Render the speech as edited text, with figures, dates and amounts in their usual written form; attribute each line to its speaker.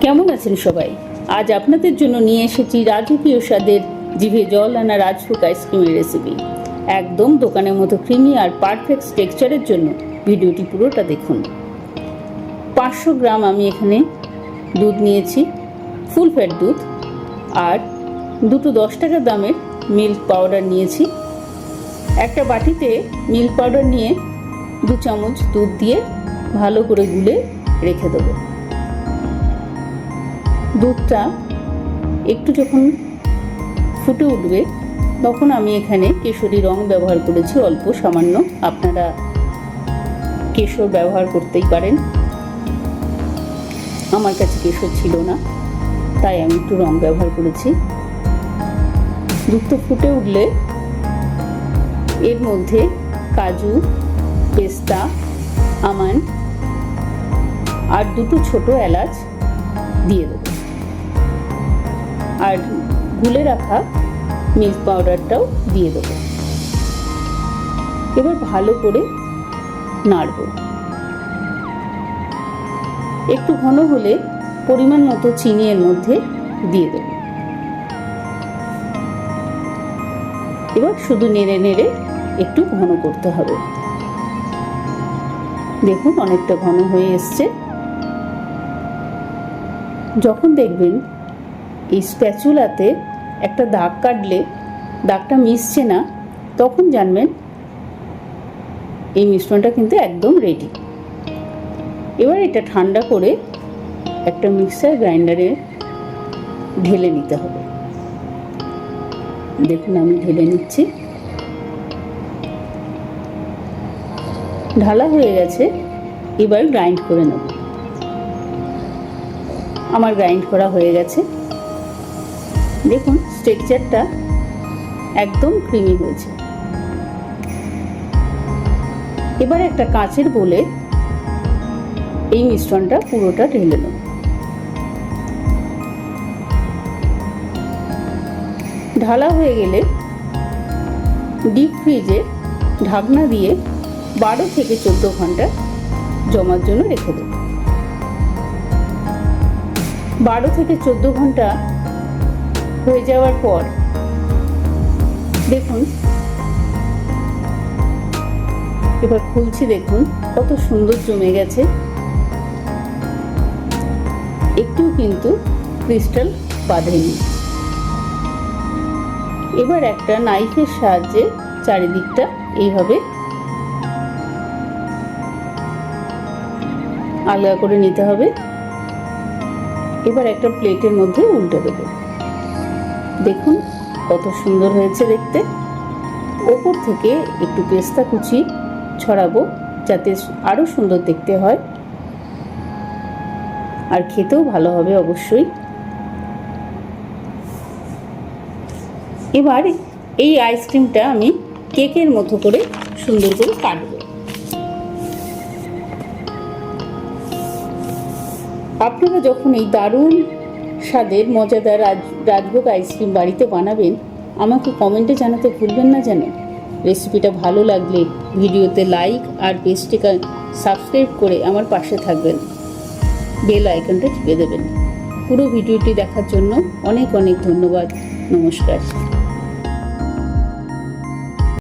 Speaker 1: কেমন আছেন সবাই? আজ আপনাদের জন্য নিয়ে এসেছি রাজকীয় স্বাদের জিভে জল আনা রাজভোগ আইসক্রিমের রেসিপি। একদম দোকানের মতো ক্রিমি আর পারফেক্ট টেক্সচারের জন্য ভিডিওটি পুরোটা দেখুন। 500 গ্রাম আমি এখানে দুধ নিয়েছি, ফুল ফ্যাট দুধ, আর দুটো 10 টাকা দামের মিল্ক পাউডার নিয়েছি। একটা বাটিতে মিল্ক পাউডার নিয়ে 2 চামচ দুধ দিয়ে ভালো করে গুলে রেখে দেবো। দুধটা একটু যখন ফুটে উঠবে তখন আমি এখানে কেশরি রং ব্যবহার করেছি অল্প সামান্য। আপনারা কেশর ব্যবহার করতেই পারেন, আমার কাছে কেশর ছিল না তাই আমি একটু রং ব্যবহার করেছি। দুধটা ফুটে উঠলে এর মধ্যে কাজু, পেস্তা, আমন্ড আর দুটো ছোট এলাচ দিয়ে দেবো, আর গুলে রাখা মিল্ক পাউডারটাও দিয়ে দেবো। এবার ভালো করে নাড়ব। একটু ঘন হলে পরিমাণ মতো চিনি এর মধ্যে দিয়ে দেব। এবার শুধু নেড়ে নেড়ে একটু ঘন করতে হবে। দেখুন অনেকটা ঘন হয়ে এসছে। যখন দেখবেন এই স্প্যাচুলাতে একটা দাগ কাটলে দাগটা মিশছে না, তখন জানবেন এই মিশ্রণটা কিন্তু একদম রেডি। এবার এটা ঠান্ডা করে একটা মিক্সার গ্রাইন্ডারে ঢেলে নিতে হবে। দেখুন আমি ঢেলে নিচ্ছি। ঢালা হয়ে গেছে, এবার গ্রাইন্ড করে নেব। আমার গ্রাইন্ড করা হয়ে গেছে। দেখুন টেক্সচারটা একদম ক্রিমি হয়েছে। এবার একটা কাঁচের বোলে এই মিশ্রণটা পুরোটা ঢেলে নেব। ঢালা হয়ে গেলে ডিপ ফ্রিজে ঢাকনা দিয়ে 12 থেকে 14 ঘন্টা জমার জন্য রেখে দেব। 12 থেকে 14 ঘন্টা হয়ে যাওয়ার পর দেখুন, এবার খুলছি, দেখুন কত সুন্দর জমে গেছে, একটু কিন্তু ক্রিস্টাল বাঁধেনি। এবার একটা নাইফের সাহায্যে চারিদিকটা এইভাবে আলগা করে নিতে হবে। এবার একটা প্লেটের মধ্যে উল্টে দেবো। দেখুন কত সুন্দর হয়েছে দেখতে। ওপর থেকে একটু পেস্তা কুচি ছড়াবো যাতে আরো সুন্দর দেখতে হয়, আর খেতেও ভালো হবে অবশ্যই। এবার এই আইসক্রিমটা আমি কেকের মতো করে সুন্দর করে কাটবো। আপনারা যখন এই দারুণ স্বাদের মজাদার রাজভোগ আইসক্রিম বাড়িতে বানাবেন, আমাকে কমেন্টে জানাতে ভুলবেন না যেন। রেসিপিটা ভালো লাগলে ভিডিওতে লাইক আর পেজটিকে সাবস্ক্রাইব করে আমার পাশে থাকবেন, বেল আইকনটা টিপে দেবেন। পুরো ভিডিওটি দেখার জন্য অনেক অনেক ধন্যবাদ। নমস্কার।